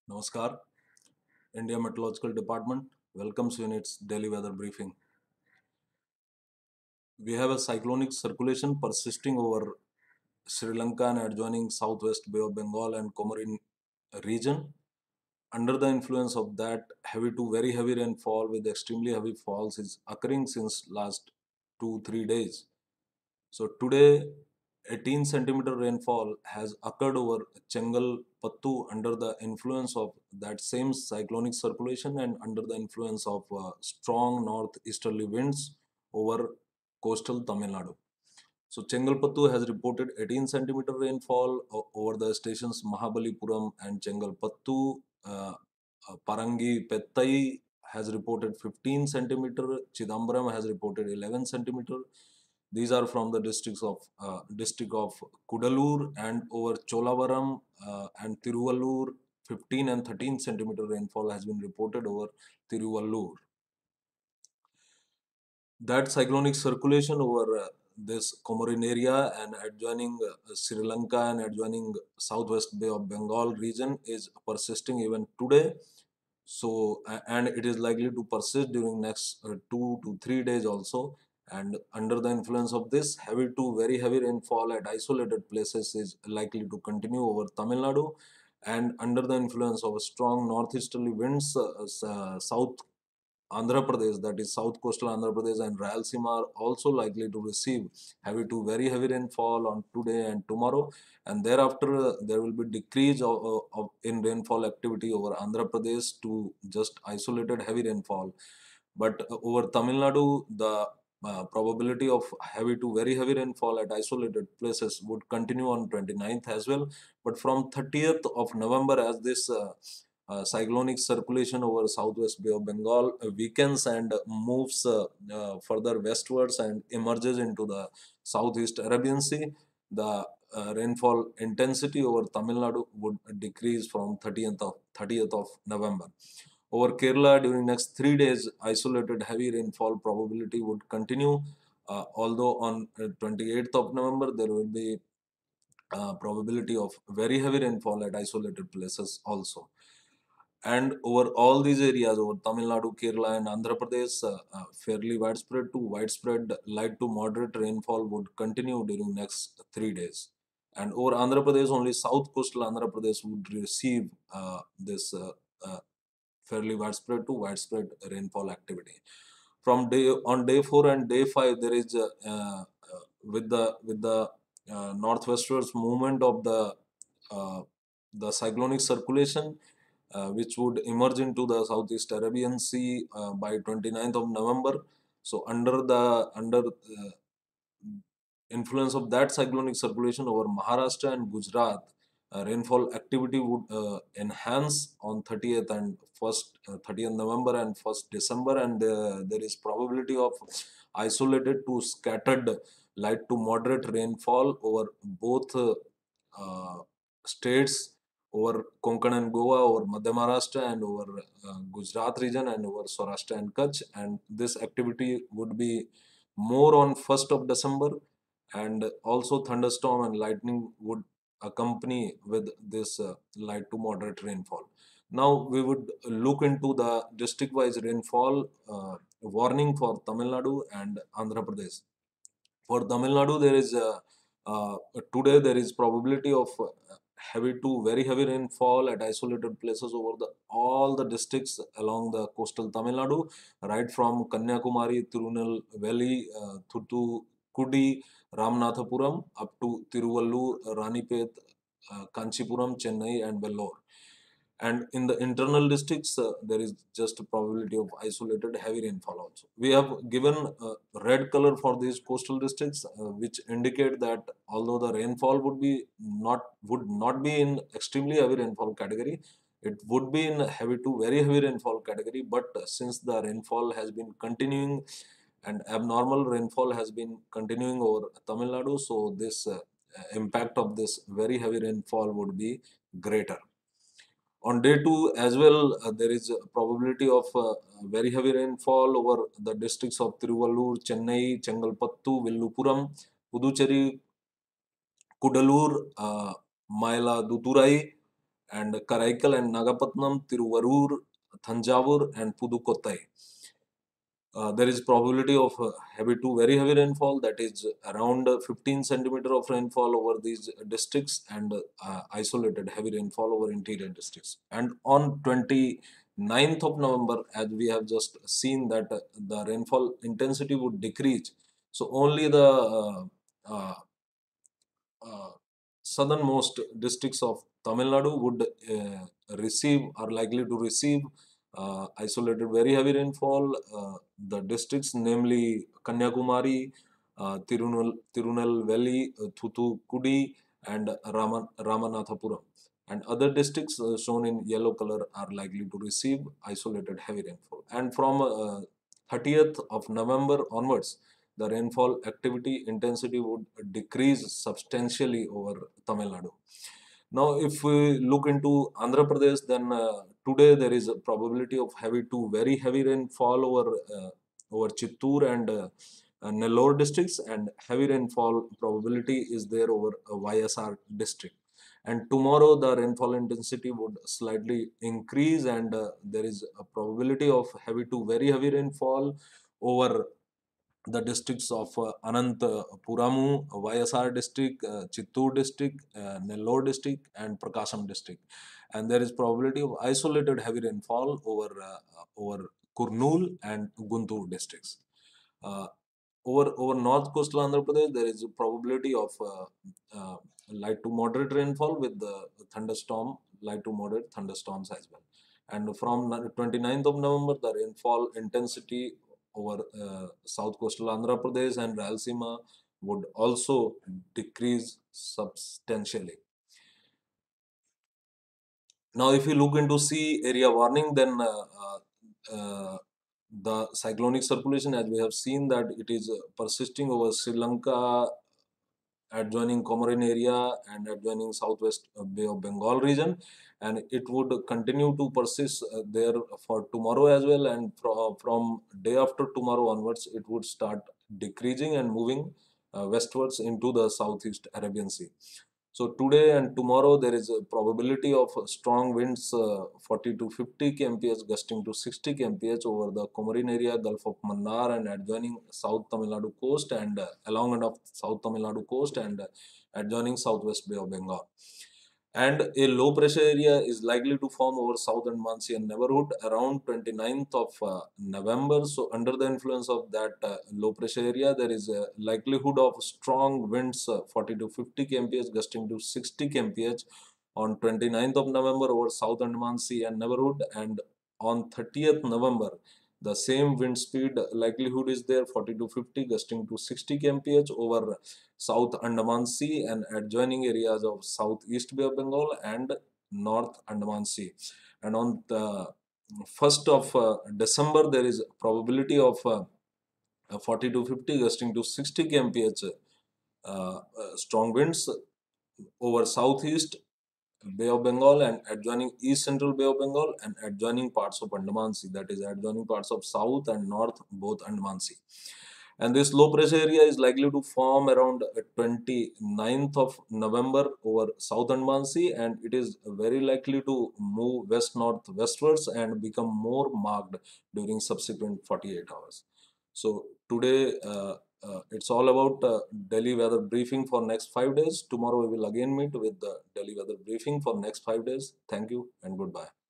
Namaskar. India Meteorological Department welcomes you in its daily weather briefing. We have a cyclonic circulation persisting over Sri Lanka and adjoining southwest Bay of Bengal and Comorin region. Under the influence of that, heavy to very heavy rainfall with extremely heavy falls is occurring since last 2-3 days. So today, 18 centimeter rainfall has occurred over Chengalpattu under the influence of that same cyclonic circulation and under the influence of strong northeasterly winds over coastal Tamil Nadu. So Chengalpattu has reported 18 centimeter rainfall over the stations Mahabalipuram and Chengalpattu. Parangi Pettai has reported 15 centimeter. Chidambaram has reported 11 centimeter. These are from the district of Kudalur, and over Cholavaram and Tiruvallur. 15 and 13 centimeter rainfall has been reported over Tiruvallur. That cyclonic circulation over this Comorin area and adjoining Sri Lanka and adjoining southwest Bay of Bengal region is persisting even today. So, and it is likely to persist during next 2 to 3 days also. And under the influence of this, heavy to very heavy rainfall at isolated places is likely to continue over Tamil Nadu. And under the influence of strong northeasterly winds, south Andhra Pradesh, that is south coastal Andhra Pradesh and Rayalaseema, are also likely to receive heavy to very heavy rainfall on today and tomorrow, and thereafter there will be decrease in rainfall activity over Andhra Pradesh to just isolated heavy rainfall. But over Tamil Nadu, the probability of heavy to very heavy rainfall at isolated places would continue on 29th as well. But from 30th of November, as this cyclonic circulation over southwest Bay of Bengal weakens and moves further westwards and emerges into the southeast Arabian Sea, the rainfall intensity over Tamil Nadu would decrease from 30th of November. Over Kerala during next 3 days, isolated heavy rainfall probability would continue. Although on 28th of November there will be probability of very heavy rainfall at isolated places also. And over all these areas, over Tamil Nadu, Kerala, and Andhra Pradesh, fairly widespread to widespread light to moderate rainfall would continue during next 3 days. And over Andhra Pradesh, only south coastal Andhra Pradesh would receive this fairly widespread to widespread rainfall activity. From day 4 and day 5, there is with the northwestwards movement of the cyclonic circulation, which would emerge into the Southeast Arabian Sea by 29th of November. So under influence of that cyclonic circulation over Maharashtra and Gujarat, rainfall activity would enhance on 30th and 30th November and 1st December, and there is probability of isolated to scattered light to moderate rainfall over both states, over Konkan and Goa, over Madhya Maharashtra, and over Gujarat region, and over Saurashtra and Kutch. And this activity would be more on 1st of December, and also thunderstorm and lightning would accompany with this light to moderate rainfall. Now we would look into the district-wise rainfall warning for Tamil Nadu and Andhra Pradesh. For Tamil Nadu, there is today there is probability of heavy to very heavy rainfall at isolated places over all the districts along the coastal Tamil Nadu, right from Kanyakumari, Tirunelveli, Thuttukudi, Ramanathapuram up to Tiruvallur, Ranipet, Kanchipuram, Chennai, and Vellore. And in the internal districts, there is just a probability of isolated heavy rainfall also. We have given red color for these coastal districts, which indicate that although the rainfall would not be in extremely heavy rainfall category, it would be in heavy to very heavy rainfall category. But since the rainfall has been continuing and abnormal rainfall has been continuing over Tamil Nadu, so this impact of this very heavy rainfall would be greater. On day 2 as well, there is a probability of very heavy rainfall over the districts of Tiruvallur, Chennai, Chengalpattu, Villupuram, Puducherry, Kudalur, Mailaduturai, and Karaikal and Nagapattinam, Tiruvarur, Thanjavur, and Pudukottai. There is probability of heavy to very heavy rainfall, that is around 15 centimeter of rainfall over these districts, and isolated heavy rainfall over interior districts. And on 29th of November, as we have just seen, that the rainfall intensity would decrease. So only the uh, uh, southernmost districts of Tamil Nadu would receive, are likely to receive isolated very heavy rainfall. The districts, namely Kanyakumari, Tirunelveli, Thoothukudi, and Ramanathapuram. And other districts shown in yellow color are likely to receive isolated heavy rainfall. And from 30th of November onwards, the rainfall activity intensity would decrease substantially over Tamil Nadu. Now, if we look into Andhra Pradesh, then today there is a probability of heavy to very heavy rainfall over Chittoor and Nellore districts, and heavy rainfall probability is there over YSR district. And tomorrow the rainfall intensity would slightly increase, and there is a probability of heavy to very heavy rainfall over the districts of Anantapuramu, YSR district, Chittoor district, Nellore district, and Prakasam district. And there is probability of isolated heavy rainfall over Kurnool and Guntur districts. Uh, over north coastal Andhra Pradesh, there is a probability of light to moderate rainfall with the thunderstorm, light to moderate thunderstorms as well. And from 29th of November, the rainfall intensity over south coastal Andhra Pradesh and Rayalaseema would also decrease substantially. Now, if you look into sea area warning, then the cyclonic circulation, as we have seen, that it is persisting over Sri Lanka, adjoining Comorin area, and adjoining southwest Bay of Bengal region, and it would continue to persist there for tomorrow as well, and from day after tomorrow onwards, it would start decreasing and moving westwards into the Southeast Arabian Sea. So today and tomorrow there is a probability of strong winds 40 to 50 kmph gusting to 60 kmph over the Comorin area, Gulf of Mannar, and adjoining South Tamil Nadu coast, and along and off South Tamil Nadu coast, and adjoining Southwest Bay of Bengal. And a low pressure area is likely to form over southern Mansian neighborhood around 29th of November. So under the influence of that low pressure area, there is a likelihood of strong winds 40 to 50 kmph gusting to 60 kmph on 29th of November over South Andaman Sea and neighborhood, and on 30th November the same wind speed likelihood is there, 40 to 50 gusting to 60 kmph over South Andaman Sea and adjoining areas of Southeast Bay of Bengal and North Andaman Sea. And on the 1st of December, there is probability of 40 to 50 gusting to 60 kmph strong winds over Southeast Bay of Bengal and adjoining East Central Bay of Bengal and adjoining parts of Andaman Sea, that is adjoining parts of South and North both Andaman Sea. And this low pressure area is likely to form around 29th of November over South Andaman Sea, and it is very likely to move west-north westwards and become more marked during subsequent 48 hours. So today it's all about Delhi weather briefing for next 5 days. Tomorrow we will again meet with the Delhi weather briefing for next 5 days. Thank you and goodbye.